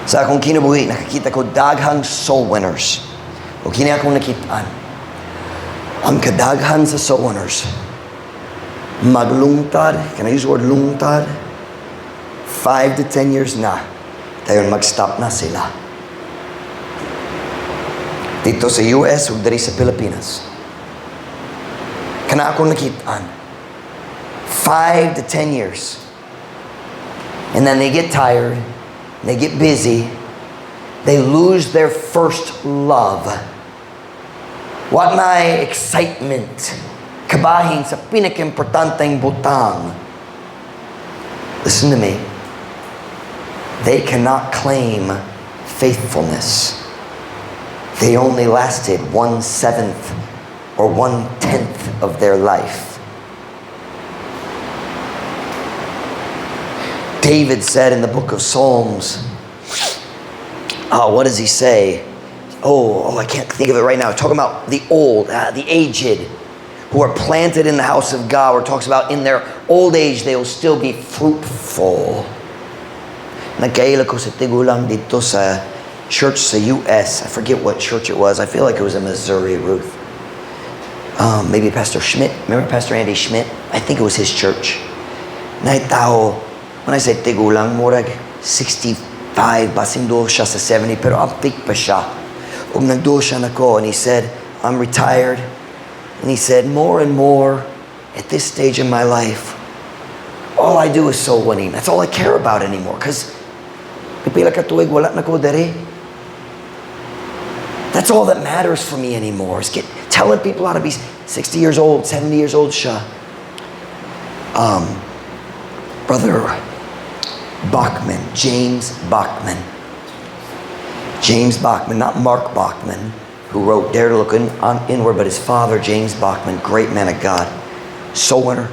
Sa akong kinabuhi, nakakita ko daghang soul winners. O kini akong nakitaan. Ang kadaghan sa soul winners, maglungtad, can I use the word lungtad? 5 to 10 years na, dayon mag-stop na sila. Dito sa US, ug diri sa Pilipinas. Kana akong nakitaan. 5 to 10 years. And then they get tired. They get busy. They lose their first love. What my excitement, kabahin sa pinaka-importanteng butang. Listen to me. They cannot claim faithfulness. They only lasted 1/7 or 1/10 of their life. David said in the book of Psalms, what does he say? I can't think of it right now. Talking about the old, the aged, who are planted in the house of God, where it talks about in their old age, they will still be fruitful. Nagkaila ko sa tigulang dito sa church sa US. I forget what church it was. I feel like it was in Missouri, Ruth. Maybe Pastor Schmidt. Remember Pastor Andy Schmidt? I think it was his church. Naitao, when I say tigulang, murag 65, basindo siya sa 70, pero aptik pa siya. Nagdo siya nako, and he said, I'm retired. And he said, more and more, at this stage in my life, all I do is soul winning. That's all I care about anymore. Because pipila ka tuig, wala na ko dere. That's all that matters for me anymore. Is telling people how to be 60 years old, 70 years old siya. Brother Bachman, James Bachman, not Mark Bachman, who wrote Dare to Look Inward, but his father, James Bachman, great man of God, soul winner.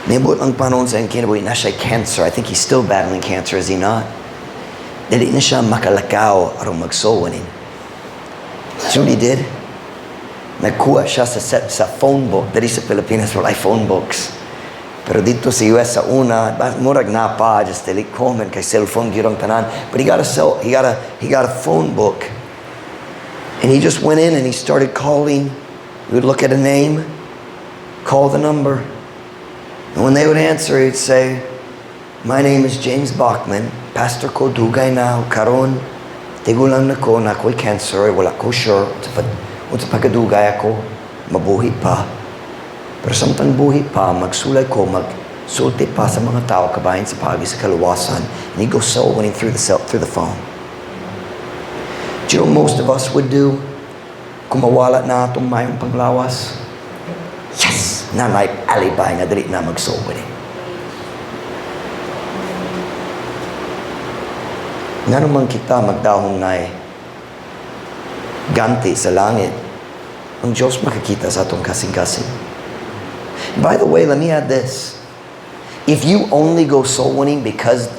Nibut ang panahon sa kinabuhi na siya cancer. I think he's still battling cancer, is he not? Dili na siya makalakaw arong mag-soul winning. So what he did? Nagkuha siya sa phone book. Dali sa Pilipinas wala phone books. Pero dito sa US sa una, murag na pa, just delete comment kay cellphone girong tanan. But he got a phone book. And he just went in and he started calling. He would look at a name, call the number. And when they would answer, he'd say, my name is James Bachman. Pastor ko dugay na karon. Tigulang na ko na ako'y cancer. Wala ko sure. Unsa pagkadugay ako, mabuhi pa. Pero samtang buhi pa, magsulay ko, magsulti pa sa mga tao kabahin sa pagi sa kaluwasan. And he goes soul winning through the phone. Do you know what most of us would do? Kung mawala na itong mayong panglawas? Yes! Nanay alibay nga dali na mag-soul winning. Nga naman kita magdahong na ganti sa langit, ang Diyos makikita sa atong kasing-kasing. By the way, let me add this. If you only go soul winning because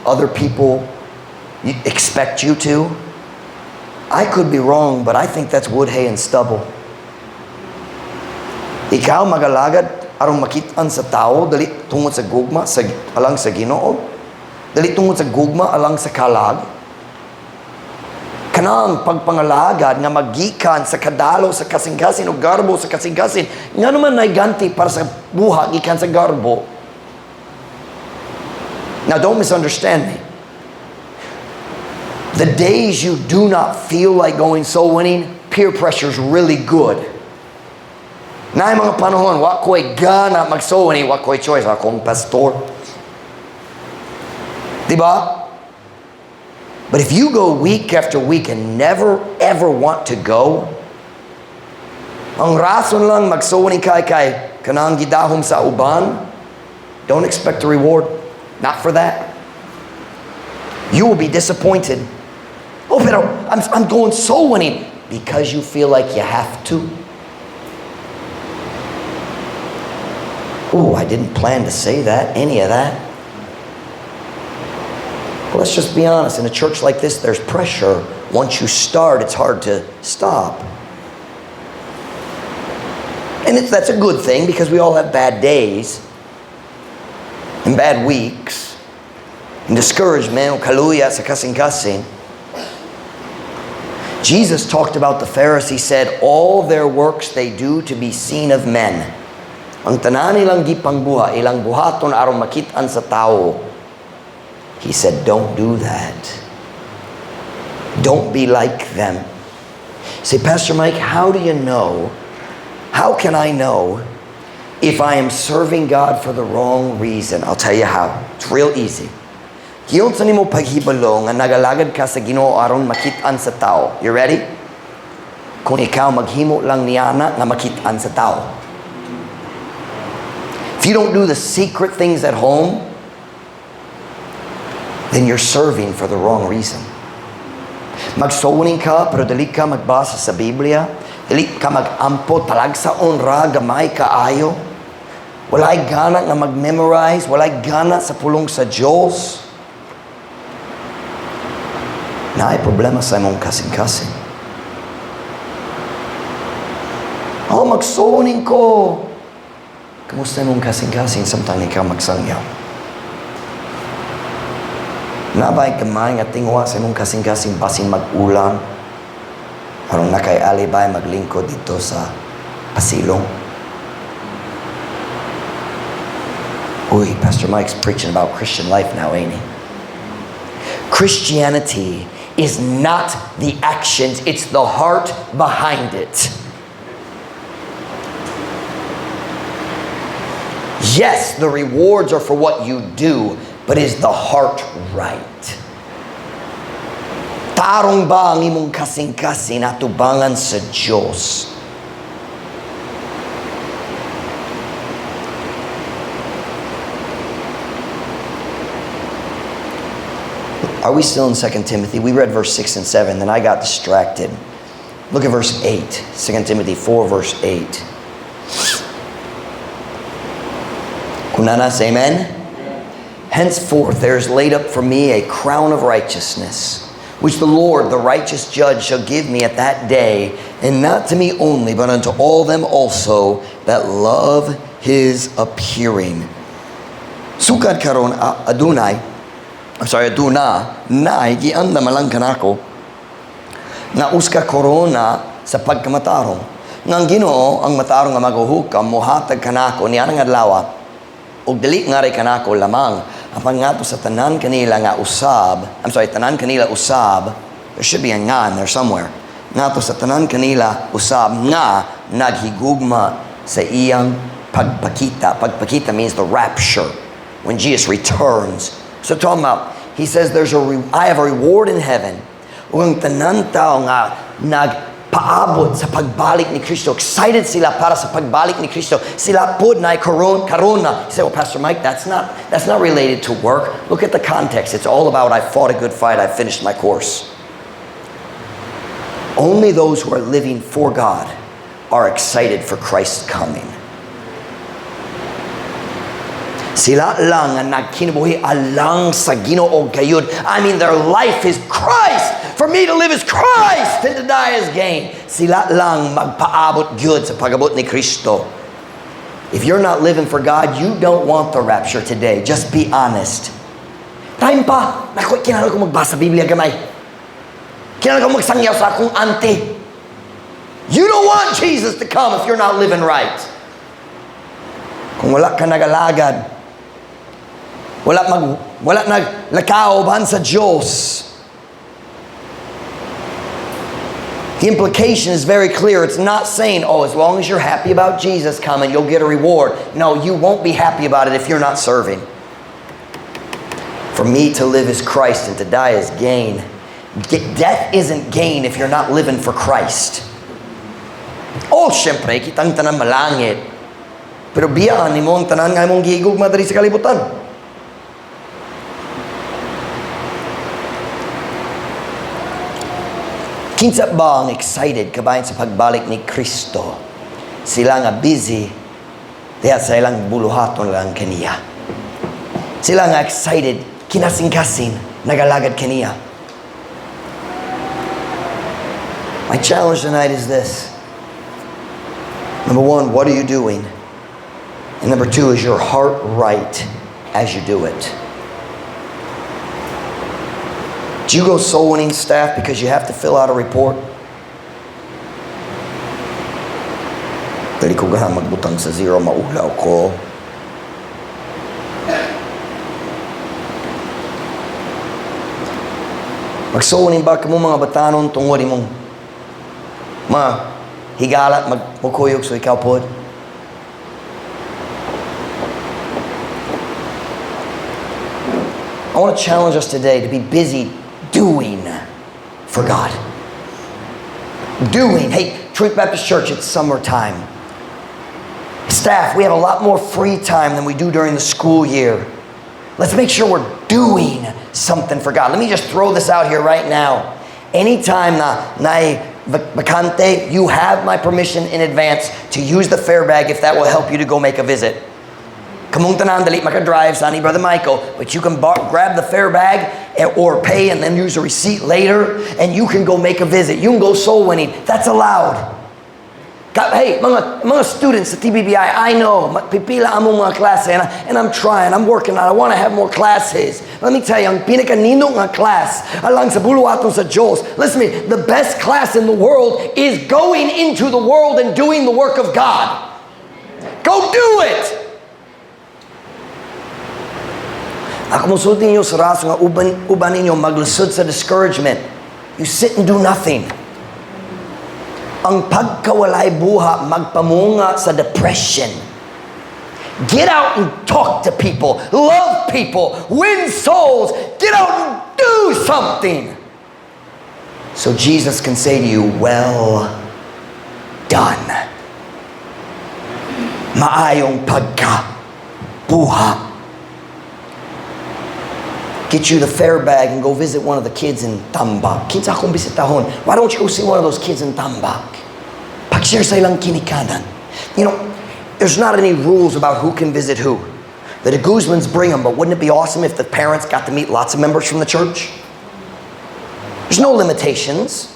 other people expect you to, I could be wrong, but I think that's wood, hay, and stubble. Ikaw magalagad arong makitaan sa tao dali tungod sa gugma alang sa Ginoo, dali tungod sa gugma alang sa kalag. Kanang pagpangalagad nga magikan sa kadalo sa kasing-kasing o garbo sa kasing-kasing nga naman nay ganti para sa buha gikan sa garbo. Now don't misunderstand me. The days you do not feel like going soul winning, peer pressure is really good. Na mga panahon, wa ko'y gana mag-soul winning, wa ko'y choice, akong pastor. Diba? But if you go week after week and never ever want to go, ang rason lang mag-soul winning kay kanang gidahom sa uban, don't expect a reward. Not for that. You will be disappointed. Oh, pero I'm going soul winning because you feel like you have to. Oh, I didn't plan to say that, any of that. Well, let's just be honest. In a church like this, there's pressure. Once you start, it's hard to stop. And that's a good thing because we all have bad days and bad weeks and discouragement, kaluya sa kasing-kasing. Jesus talked about the Pharisees, said, all their works they do to be seen of men. Ang tanan nilang gipangbuha, ilang buhaton aron makitaan sa tao. He said, don't do that. Don't be like them. Say, Pastor Mike, how do you know? How can I know if I am serving God for the wrong reason? I'll tell you how. It's real easy. Giyon sa nimo paghibalo nga nagalagad ka sa Ginoo aron makitaan sa tao. You ready? Kung ikaw maghimo lang niyana nga makitaan sa tao. If you don't do the secret things at home, then you're serving for the wrong reason. Magsuuning ka pero dili ka magbasa sa Biblia, dili ka magampo talag sa onra gamay kaayo. Walay gana nga mag-memorize, walay gana sa pulong sa Diyos. Na ay problema sa imong kasing-kasing. Oh, magsuuning ko. Kamusta imong kasing-kasing samtang ikaw magsangyaw? Nabay kamay nga tingwa sa imong kasing-kasing basin mag-ulang. Harong nakay alibay maglingkod dito sa pasilong. Uy, Pastor Mike's preaching about Christian life now, ain't he? Christianity is not the actions, it's the heart behind it. Yes, the rewards are for what you do, but is the heart right? Tarong ba ang imong kasing-kasing atubangan sa Diyos? Are we still in 2 Timothy? We read verse 6 and 7, then I got distracted. Look at verse 8. 2 Timothy 4, verse 8. Kunana, say amen? Henceforth there is laid up for me a crown of righteousness, which the Lord, the righteous judge, shall give me at that day, and not to me only, but unto all them also that love his appearing. Sukad karon aduna na gianda malang kanako nga uska korona sa pagkamatarong. Nga Ginoo ang matarong nga maguhukam mohatag kanako niya nga adlaw. Og dili nga ray kanako lamang apan ngadto sa tanan kanila usab. There should be a nga in there somewhere. Ngadto sa tanan kanila usab nga naghigugma sa iyang pagpakita. Pagpakita means the rapture, when Jesus returns. So talking about, he says I have a reward in heaven. Ug ang tanan tao nga nagpaabot sa pagbalik ni Kristo, excited sila para sa pagbalik ni Kristo. Sila pod na karona. You say, well, Pastor Mike, that's not related to work. Look at the context. It's all about I fought a good fight, I finished my course. Only those who are living for God are excited for Christ's coming. Sila lang ang nagkinabuhi alang sa Ginoo gayud. I mean, their life is Christ. For me to live is Christ, and to die is gain. Sila lang magpaabot gyud sa pagabot ni Kristo. If you're not living for God, you don't want the rapture today. Just be honest. Time pa. Naku, kinahanglan ko magbasa Biblia gamay. Kinahanglan ko magsangyaw sa akong auntie. You don't want Jesus to come if you're not living right. Kung wala ka nagalagad, wala naglakaw ban sa Diyos, The implication is very clear. It's not saying, oh, as long as you're happy about Jesus coming, you'll get a reward. No, you won't be happy about it if you're not serving. For me to live is Christ and to die is gain. Death isn't gain if you're not living for Christ. Oh, syempre, kitang tanan malangit. Pero biyaan ni mo ang tanan nga mong gigugma diri sa kalibutan. Kinsa ba ang excited kabayan sa pagbalik ni Kristo? Sila nga busy, diya sa ilang buluhaton lang kaniya. Sila nga excited, kinasing-kasing, nagalagad kaniya. My challenge tonight is this. Number one, what are you doing? And number two, is your heart right as you do it? Do you go soul winning staff because you have to fill out a report? Dali ko gahan magbutang sa zero, maulaw ko. Mag-soul winning ba ka mo mga batanon tungod imong mga higala magmukuyog so ikaw pod? I want to challenge us today to be busy doing for God. Doing. Hey, Truth Baptist Church, it's summertime. Staff, we have a lot more free time than we do during the school year. Let's make sure we're doing something for God. Let me just throw this out here right now. Anytime na vacante, you have my permission in advance to use the fare bag if that will help you to go make a visit. Kamung tanan dali maka-drive, Sonny, Brother Michael, but you can grab the fare bag or pay and then use a receipt later, and you can go make a visit. You can go soul winning. That's allowed. Hey, mga students at TBBI, I know, pipila among mga klase, and I'm trying, I'm working on it. I want to have more classes. Let me tell you, ang pinakaninong nga class, alang sa buluaton sa Diyos, listen to me, the best class in the world is going into the world and doing the work of God. Go do it! Ako musulti ninyo sa raso nga uban ninyo maglusod sa discouragement. You sit and do nothing. Ang pagkawalay buha magpamunga sa depression. Get out and talk to people. Love people. Win souls. Get out and do something. So Jesus can say to you, well done. Maayong pagkabuha. Get you the fare bag and go visit one of the kids in Tambak. Kinsa akong bisitahon. Why don't you go see one of those kids in Tambak? Pag-share sa ilang kinikanan. You know, there's not any rules about who can visit who. The de Guzmans bring them, but wouldn't it be awesome if the parents got to meet lots of members from the church? There's no limitations.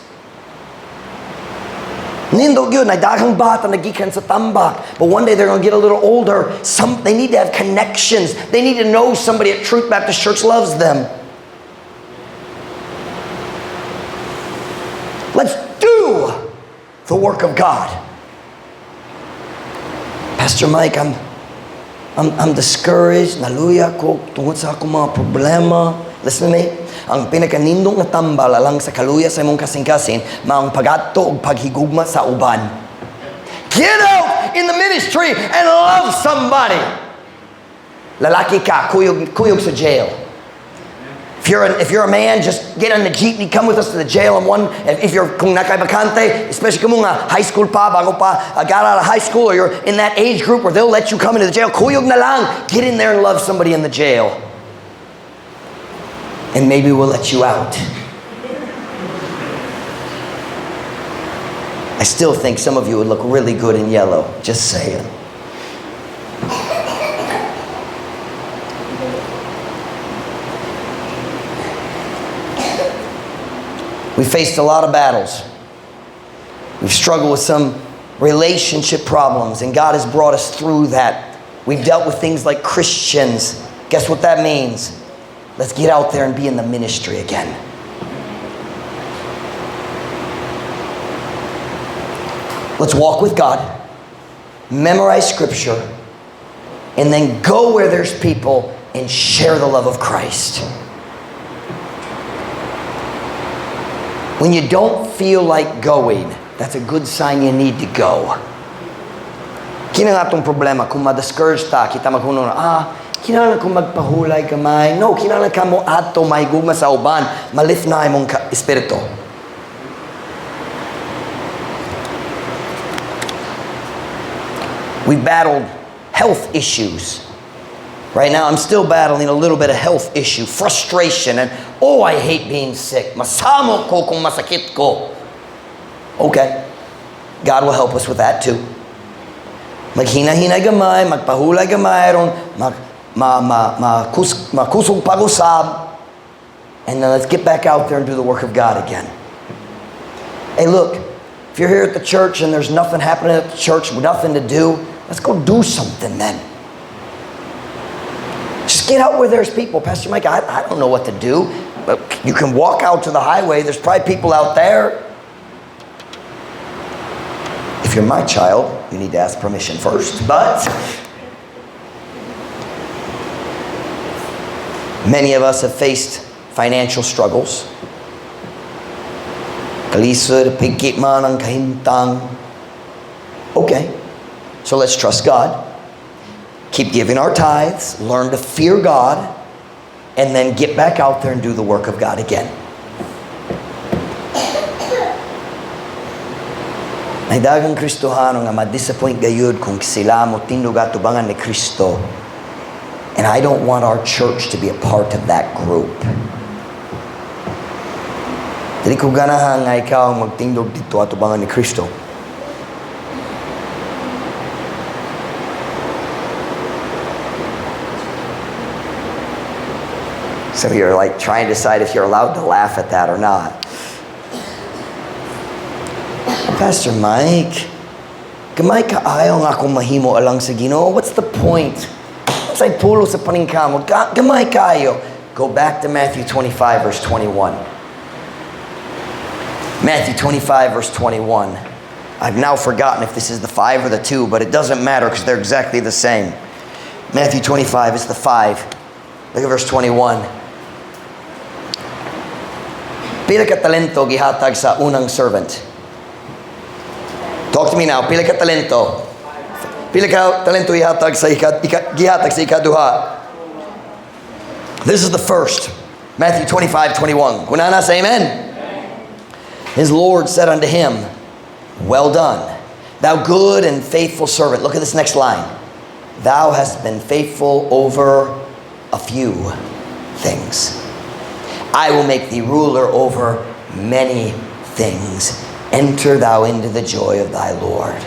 Nindog yun, ay daghang bata nagikan sa Tambak. But one day they're going to get a little older. They need to have connections. They need to know somebody at Truth Baptist Church loves them. Let's do the work of God. Pastor Mike, I'm discouraged. Naluya ko tungod sa akong mga problema. Listen to me. Ang pinakanindong na tambal alang sa kaluya sa imong kasing-kasing, maong pagadto ug paghigugma sa uban. Get out in the ministry and love somebody. Lalaki ka, kuyog sa jail. If you're a man, just get on the jeepney, come with us to the jail. If you're kung nakaibakante, especially kung nga high school pa, bago pa got out of high school, or you're in that age group where they'll let you come into the jail, kuyog na lang. Get in there and love somebody in the jail. And maybe we'll let you out. I still think some of you would look really good in yellow. Just saying. We faced a lot of battles. We've struggled with some relationship problems, and God has brought us through that. We've dealt with things like Christians. Guess what that means? Let's get out there and be in the ministry again. Let's walk with God, memorize Scripture, and then go where there's people and share the love of Christ. When you don't feel like going, that's a good sign you need to go. Kina nga itong problema, kung ma-discourage ta, kita maghuno na, kinahanglan kung magpahulay kamay. No, kinahanglan ka mo ato may guma sa uban, malif na imong espiritu. We battled health issues. Right now, I'm still battling a little bit of health issue, frustration, and I hate being sick. Masamo ko kung masakit ko. Okay, God will help us with that too. Maghina-hina gamay, magpahulay gamay, makusog pag-usab, and then let's get back out there and do the work of God again. Hey, look, if you're here at the church and there's nothing happening at the church, nothing to do, let's go do something then. Just get out where there's people. Pastor Mike, I don't know what to do. But you can walk out to the highway. There's probably people out there. If you're my child, you need to ask permission first. But many of us have faced financial struggles. Kalisod, pigkit man ang kahintang. Okay, so let's trust God. Keep giving our tithes, learn to fear God, and then get back out there and do the work of God again. May dagang Kristohano nga ma-disappoint gayud kung sila mo tinduga tubangan ni Kristo. And I don't want our church to be a part of that group. Dili ko ganahan nga ikaw ang magtindog dito at tubangan ni Kristo. So you're like trying to decide if you're allowed to laugh at that or not. Pastor Mike, gamay kaayo nga akong mahimo alang sa Ginoo. What's the point? What's ay pulo sa paningkamot? Gamay kaayo. Go back to Matthew 25 verse 21. Matthew 25 verse 21. I've now forgotten if this is the 5 or the 2, but it doesn't matter because they're exactly the same. Matthew 25 is the 5. Look at verse 21. Pila ka talento gihatag sa unang servant? Talk to me now. Pila ka talento? Pila ka talento gihatag sa ikaduha? This is the first. Matthew 25:21. Kunana, say amen. His Lord said unto him, well done, thou good and faithful servant. Look at this next line. Thou hast been faithful over a few things. I will make thee ruler over many things. Enter thou into the joy of thy Lord.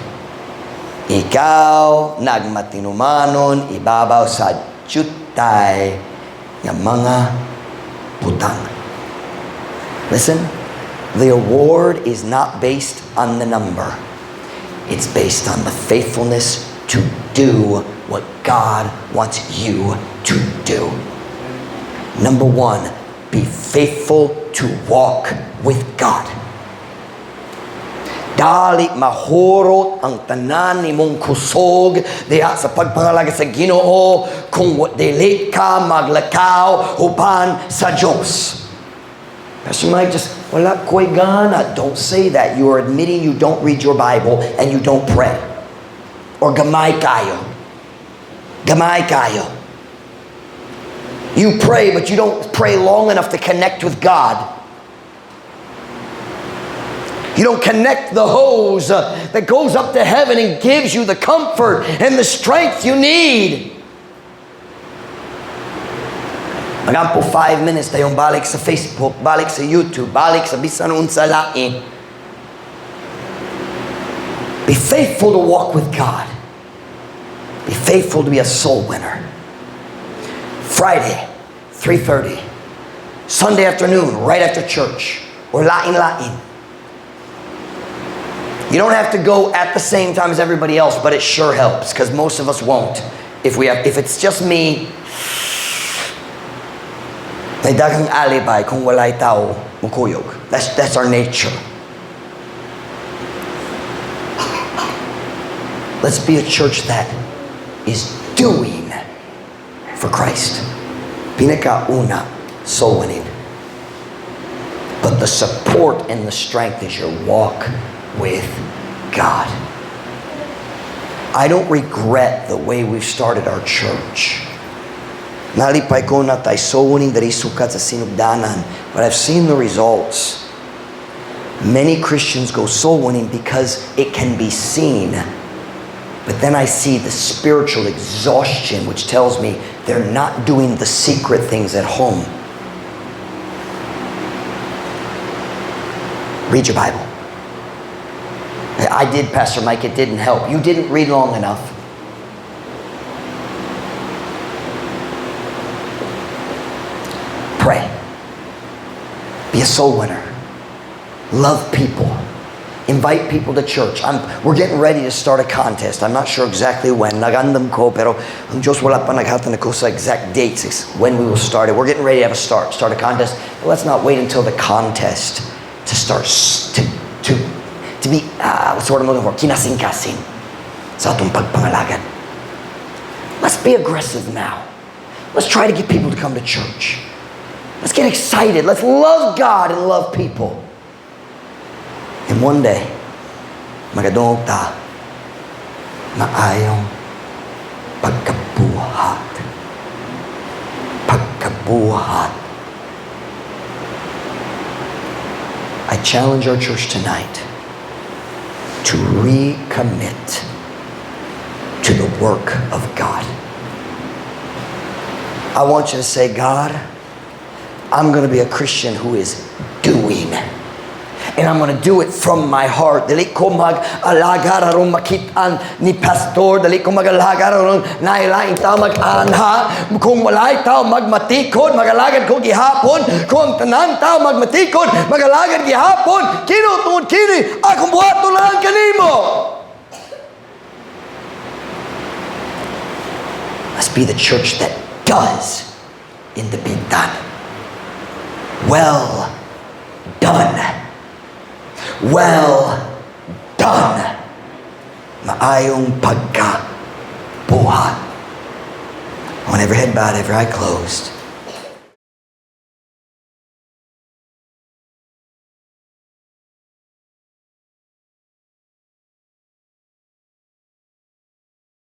Ikaw nagmatinumanon ibabaw sa jutay ng mga putang. Listen, the award is not based on the number. It's based on the faithfulness to do what God wants you to do. Number 1, be faithful to walk with God. Dali mahurot ang tanan nimong kusog diha sa pagpangalaga sa Ginoo kung dili ka maglakaw uban sa Diyos. Pastor Mike, just wala ko'y gana. Don't say that. You are admitting you don't read your Bible and you don't pray. Or gamay kayo. Gamay kayo. You pray, but you don't pray long enough to connect with God. You don't connect the hose that goes up to heaven and gives you the comfort and the strength you need. Magampo 5 minutes tayong balik sa Facebook, balik sa YouTube, balik sa bisan unsa lain. Be faithful to walk with God. Be faithful to be a soul winner. Friday, 3:30. Sunday afternoon, right after church. Or lain-lain. You don't have to go at the same time as everybody else, but it sure helps because most of us won't. If it's just me, may daghang alibay kung walay tao mukuyog. That's our nature. Let's be a church that is doing for Christ. Pinakauna, soul winning. But But the support and the strength is your walk with God. I don't regret the way we've started our church. Nalipay ko na tayo sowing dari sukat sa sinugdanan. But I've seen the results. Many Christians go soul winning because it can be seen. But then I see the spiritual exhaustion, which tells me they're not doing the secret things at home. Read your Bible. I did, Pastor Mike. It didn't help. You didn't read long enough. Pray. Be a soul winner. Love people. Invite people to church. We're getting ready to start a contest. I'm not sure exactly when. Nagandam ko, pero ang Diyos wala pa naghatan ko sa exact dates when we will start it. We're getting ready to have start a contest. But let's not wait until the contest to start to be what's the word I'm looking for? Kinasing-kasing sa atong pagpangalagad. Let's be aggressive now. Let's try to get people to come to church. Let's get excited. Let's love God and love people. And one day, magadong ta maayong pagkabuhat. Pagkabuhat. I challenge our church tonight to recommit to the work of God. I want you to say, God, I'm going to be a Christian who is doing. And I'm going to do it from my heart. Dali ko mag-alagar aron makitaan ni pastor. Dali ko mag-alagar aron nailaing tao mag-anha. Kung walay tao magmatikod, mag-alagad ko gihapon. Kung tanan tao magmatikod, mag-alagad gihapon. Kinutungod kini, akong buhaton lang kanimo. Let's be the church that does in the big done. Well done. Well done. Maayong pagkabuhat. I want every head bowed, every eye closed.